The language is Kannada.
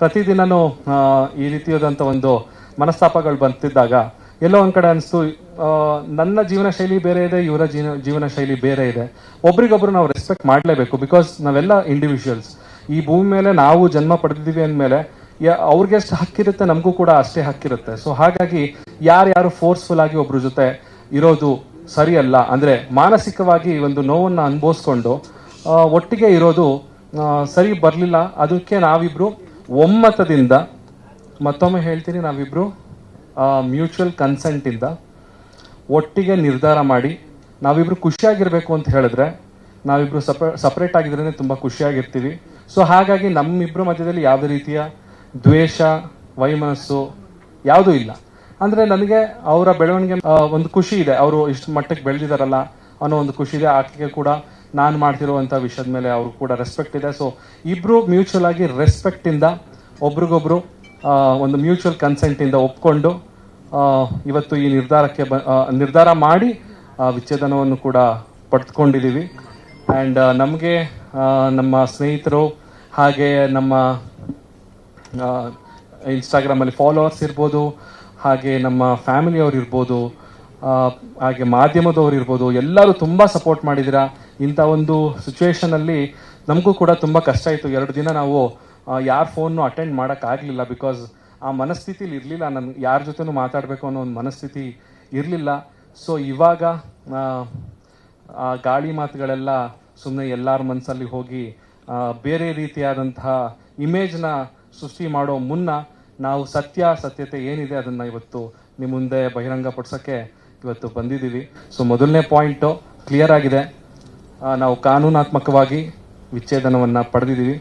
ಪ್ರತಿದಿನನೂ ಈ ರೀತಿಯಾದಂಥ ಒಂದು ಮನಸ್ತಾಪಗಳು ಬರ್ತಿದ್ದಾಗ ಎಲ್ಲೋ ಒಂದ್ ಕಡೆ ಅನಿಸ್ತು, ನನ್ನ ಜೀವನ ಶೈಲಿ ಬೇರೆ ಇದೆ, ಇವರ ಜೀವನ ಶೈಲಿ ಬೇರೆ ಇದೆ. ಒಬ್ರಿಗೊಬ್ರು ನಾವು ರೆಸ್ಪೆಕ್ಟ್ ಮಾಡಲೇಬೇಕು. ಬಿಕಾಸ್ ನಾವೆಲ್ಲ ಇಂಡಿವಿಜುವಲ್ಸ್. ಈ ಭೂಮಿ ಮೇಲೆ ನಾವು ಜನ್ಮ ಪಡೆದಿದ್ದೀವಿ ಅಂದಮೇಲೆ ಅವ್ರಿಗೆ ಎಷ್ಟು ಹಕ್ಕಿರುತ್ತೆ, ನಮಗೂ ಕೂಡ ಅಷ್ಟೇ ಹಕ್ಕಿರುತ್ತೆ. ಸೊ ಹಾಗಾಗಿ ಯಾರು ಫೋರ್ಸ್ಫುಲ್ ಆಗಿ ಒಬ್ರ ಜೊತೆ ಇರೋದು ಸರಿಯಲ್ಲ. ಅಂದ್ರೆ ಮಾನಸಿಕವಾಗಿ ಒಂದು ನೋವನ್ನ ಅನುಭವಿಸ್ಕೊಂಡು ಒಟ್ಟಿಗೆ ಇರೋದು ಸರಿ ಬರಲಿಲ್ಲ. ಅದಕ್ಕೆ ನಾವಿಬ್ರು ಒಮ್ಮತದಿಂದ, ಮತ್ತೊಮ್ಮೆ ಹೇಳ್ತೀನಿ, ನಾವಿಬ್ರು ಮ್ಯೂಚುವಲ್ ಕನ್ಸೆಂಟ್ ಇಂದ ಒಟ್ಟಿಗೆ ನಿರ್ಧಾರ ಮಾಡಿ ನಾವಿಬ್ರು ಖುಷಿಯಾಗಿರ್ಬೇಕು ಅಂತ ಹೇಳಿದ್ರೆ, ನಾವಿಬ್ರು ಸಪರೇಟ್ ಆಗಿದ್ರೇನೆ ತುಂಬಾ ಖುಷಿಯಾಗಿರ್ತೀವಿ. ಸೊ ಹಾಗಾಗಿ ನಮ್ಮಿಬ್ರು ಮಧ್ಯದಲ್ಲಿ ಯಾವುದೇ ರೀತಿಯ ದ್ವೇಷ, ವೈಮನಸ್ಸು ಯಾವುದೂ ಇಲ್ಲ. ಅಂದ್ರೆ ನನಗೆ ಅವರ ಬೆಳವಣಿಗೆ ಒಂದು ಖುಷಿ ಇದೆ, ಅವರು ಇಷ್ಟು ಮಟ್ಟಕ್ಕೆ ಬೆಳೆದಿದಾರಲ್ಲ ಅನ್ನೋ ಒಂದು ಖುಷಿ ಇದೆ. ಆಕೆಗೆ ಕೂಡ ನಾನು ಮಾಡ್ತಿರುವಂತ ವಿಷಯದ ಮೇಲೆ ಅವ್ರು ಕೂಡ ರೆಸ್ಪೆಕ್ಟ್ ಇದೆ. ಸೊ ಇಬ್ರು ಮ್ಯೂಚುವಲ್ ಆಗಿ ರೆಸ್ಪೆಕ್ಟ್ ಇಂದ ಒಬ್ರಿಗೊಬ್ರು ಒಂದು ಮ್ಯೂಚುವಲ್ ಕನ್ಸೆಂಟ್ ಇಂದ ಒಪ್ಕೊಂಡು ಇವತ್ತು ಈ ನಿರ್ಧಾರ ಮಾಡಿ ವಿಚ್ಛೇದನವನ್ನು ಕೂಡ ಪಡೆದುಕೊಂಡಿದ್ದೀವಿ. ಅಂಡ್ ನಮಗೆ ನಮ್ಮ ಸ್ನೇಹಿತರು, ಹಾಗೆ ನಮ್ಮ ಇನ್ಸ್ಟಾಗ್ರಾಮ್ ಅಲ್ಲಿ ಫಾಲೋವರ್ಸ್ ಇರ್ಬೋದು, ಹಾಗೆ ನಮ್ಮ ಫ್ಯಾಮಿಲಿಯವ್ರು ಇರ್ಬೋದು, ಹಾಗೆ ಮಾಧ್ಯಮದವ್ರು ಇರ್ಬೋದು, ಎಲ್ಲರೂ ತುಂಬಾ ಸಪೋರ್ಟ್ ಮಾಡಿದಿರಾ. ಇಂಥ ಒಂದು ಸಿಚುವೇಶನ್ ಅಲ್ಲಿ ನಮಗೂ ಕೂಡ ತುಂಬಾ ಕಷ್ಟ ಆಯಿತು. 2 ದಿನ ನಾವು ಯಾರ ಫೋನ್ ಅಟೆಂಡ್ ಮಾಡಕ್ ಆಗ್ಲಿಲ್ಲ. ಬಿಕಾಸ್ ಆ ಮನಸ್ಥಿತಿಲಿ ಇರ್ಲಿಲ್ಲ, ನನ್ಗೆ ಯಾರ ಜೊತೆನೂ ಮಾತಾಡಬೇಕು ಅನ್ನೋ ಒಂದು ಮನಸ್ಥಿತಿ ಇರಲಿಲ್ಲ. ಸೊ ಇವಾಗ ಆ ಗಾಳಿ ಮಾತುಗಳೆಲ್ಲ ಸುಮ್ಮನೆ ಎಲ್ಲರ ಮನಸ್ಸಲ್ಲಿ ಹೋಗಿ ಬೇರೆ ರೀತಿಯಾದಂತಹ ಇಮೇಜ್ನ ಸೃಷ್ಟಿ ಮಾಡೋ ಮುನ್ನ ನಾವು ಸತ್ಯತೆ ಏನಿದೆ ಅದನ್ನ ಇವತ್ತು ನಿಮ್ಮ ಮುಂದೆ ಬಹಿರಂಗಪಡಿಸೋಕ್ಕೆ ಇವತ್ತು ಬಂದಿದ್ದೀವಿ. ಸೊ ಮೊದಲನೇ ಪಾಯಿಂಟು ಕ್ಲಿಯರ್ ಆಗಿದೆ, ನಾವು ಕಾನೂನಾತ್ಮಕವಾಗಿ ವಿಚ್ಛೇದನವನ್ನು ಪಡೆದಿದ್ದೀವಿ.